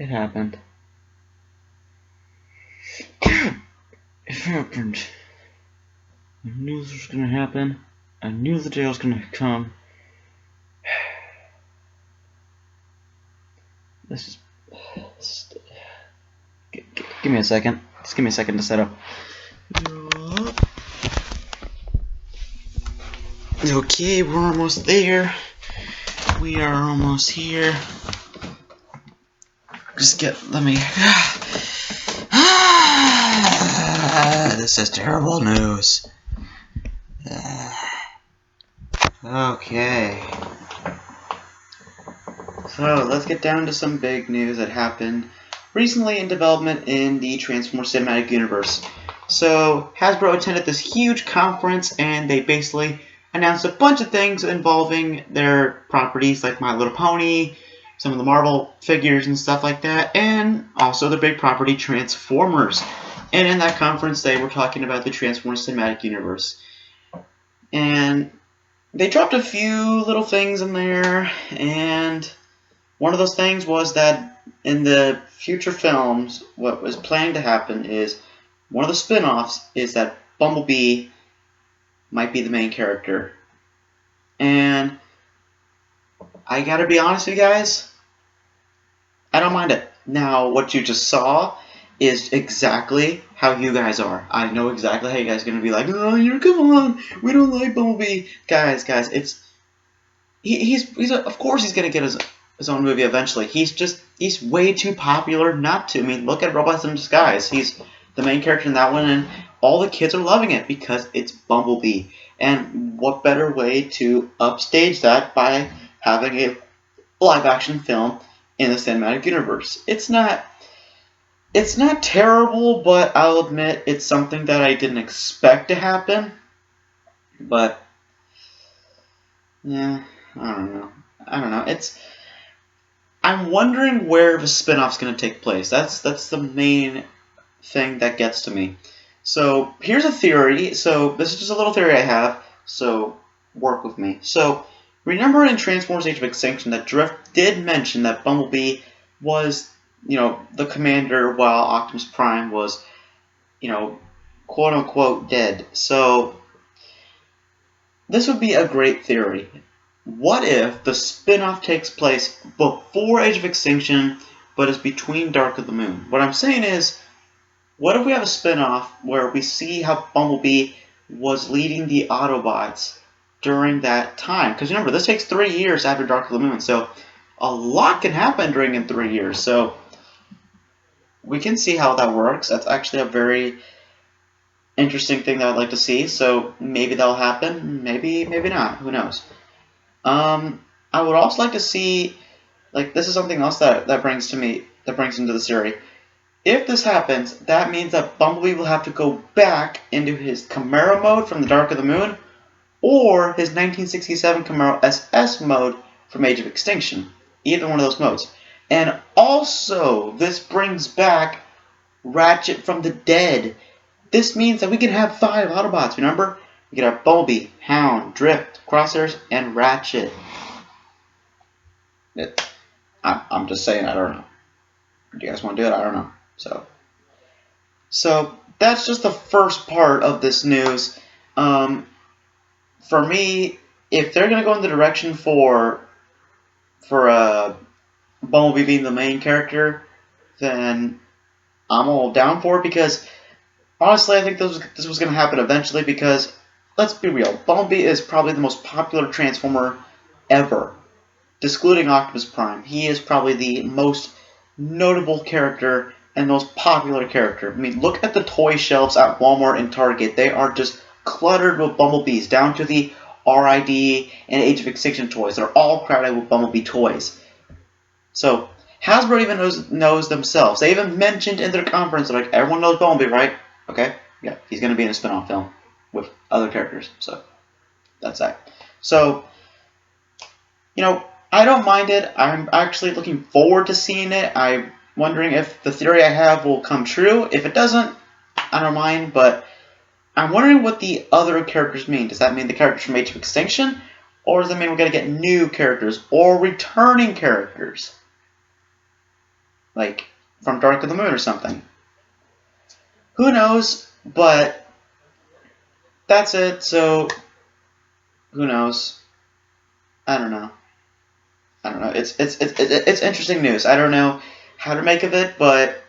It happened. God, it happened. I knew this was gonna happen. I knew the day was gonna come. This is... Give me a second. Just give me a second to set up. Okay, we're almost there. We are almost here. Let me... This is terrible news. Okay. So, let's get down to some big news that happened recently in development in the Transformers Cinematic Universe. So, Hasbro attended this huge conference and they basically announced a bunch of things involving their properties like My Little Pony, some of the Marvel figures and stuff like that, and also the big property Transformers. And in that conference they were talking about the Transformers Cinematic Universe. And they dropped a few little things in there, and one of those things was that in the future films, what was planned to happen is one of the spin-offs is that Bumblebee might be the main character. And I gotta be honest with you guys, I don't mind it. Now, what you just saw is exactly how you guys are. I know exactly how you guys are gonna be like, oh, come on, we don't like Bumblebee. Guys, of course he's gonna get his own movie eventually. He's way too popular not to. I mean, look at Robots in Disguise. He's the main character in that one, and all the kids are loving it because it's Bumblebee. And what better way to upstage that by having a live-action film in the cinematic universe? It's not terrible, but I'll admit it's something that I didn't expect to happen. But yeah, I don't know. I'm wondering where the spin-off's going to take place. That's the main thing that gets to me. So here's a theory. So this is just a little theory I have. So work with me. So remember in Transformers Age of Extinction that Drift did mention that Bumblebee was, the commander while Optimus Prime was, quote unquote dead. So this would be a great theory. What if the spin-off takes place before Age of Extinction, but is between Dark of the Moon? What I'm saying is, what if we have a spin-off where we see how Bumblebee was leading the Autobots during that time? Because remember, this takes 3 years after Dark of the Moon, so a lot can happen in 3 years. So we can see how that works. That's actually a very interesting thing that I'd like to see. So maybe that'll happen, maybe not. Who knows? I would also like to see, this is something else that brings into the series. If this happens, that means that Bumblebee will have to go back into his Camaro mode from the Dark of the Moon, or his 1967 Camaro SS mode from Age of Extinction. Either one of those modes. And also, this brings back Ratchet from the dead. This means that we can have 5 Autobots, remember? We can have Bumblebee, Hound, Drift, Crosshairs, and Ratchet. I'm just saying, I don't know. Do you guys want to do it? I don't know. So that's just the first part of this news. For me, if they're going to go in the direction for Bumblebee being the main character, then I'm all down for it, because honestly, I think this was going to happen eventually, because let's be real, Bumblebee is probably the most popular Transformer ever. Excluding Optimus Prime, he is probably the most notable character and most popular character. I mean, look at the toy shelves at Walmart and Target. They are just cluttered with Bumblebees, down to the RID and Age of Extinction toys. They're all crowded with Bumblebee toys. So Hasbro even knows themselves. They even mentioned in their conference, like, everyone knows Bumblebee, right? Okay, yeah, he's going to be in a spin-off film with other characters. So that's that. So, I don't mind it. I'm actually looking forward to seeing it. I'm wondering if the theory I have will come true. If it doesn't, I don't mind, but I'm wondering what the other characters mean. Does that mean the characters from Age of Extinction? Or does that mean we're going to get new characters or returning characters? like from Dark of the Moon or something. Who knows? But that's it. So who knows? I don't know. It's interesting news. I don't know how to make of it, but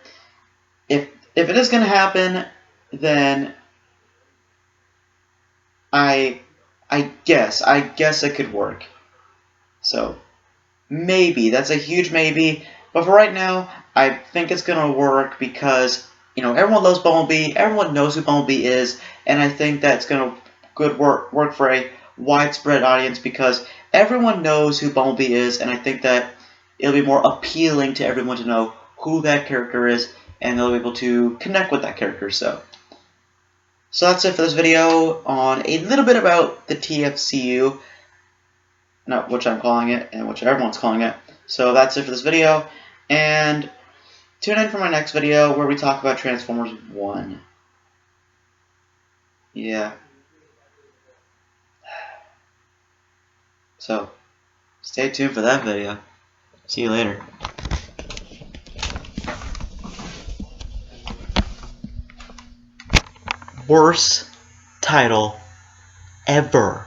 if it is going to happen, then I guess it could work. So maybe that's a huge maybe, but for right now, I think it's going to work because everyone loves Bumblebee, everyone knows who Bumblebee is, and I think that's going to work for a widespread audience because everyone knows who Bumblebee is, and I think that it'll be more appealing to everyone to know who that character is, and they'll be able to connect with that character. So that's it for this video on a little bit about the TFCU, which I'm calling it, and which everyone's calling it. So that's it for this video, and tune in for my next video where we talk about Transformers 1. Yeah. So, stay tuned for that video. See you later. Worst title ever.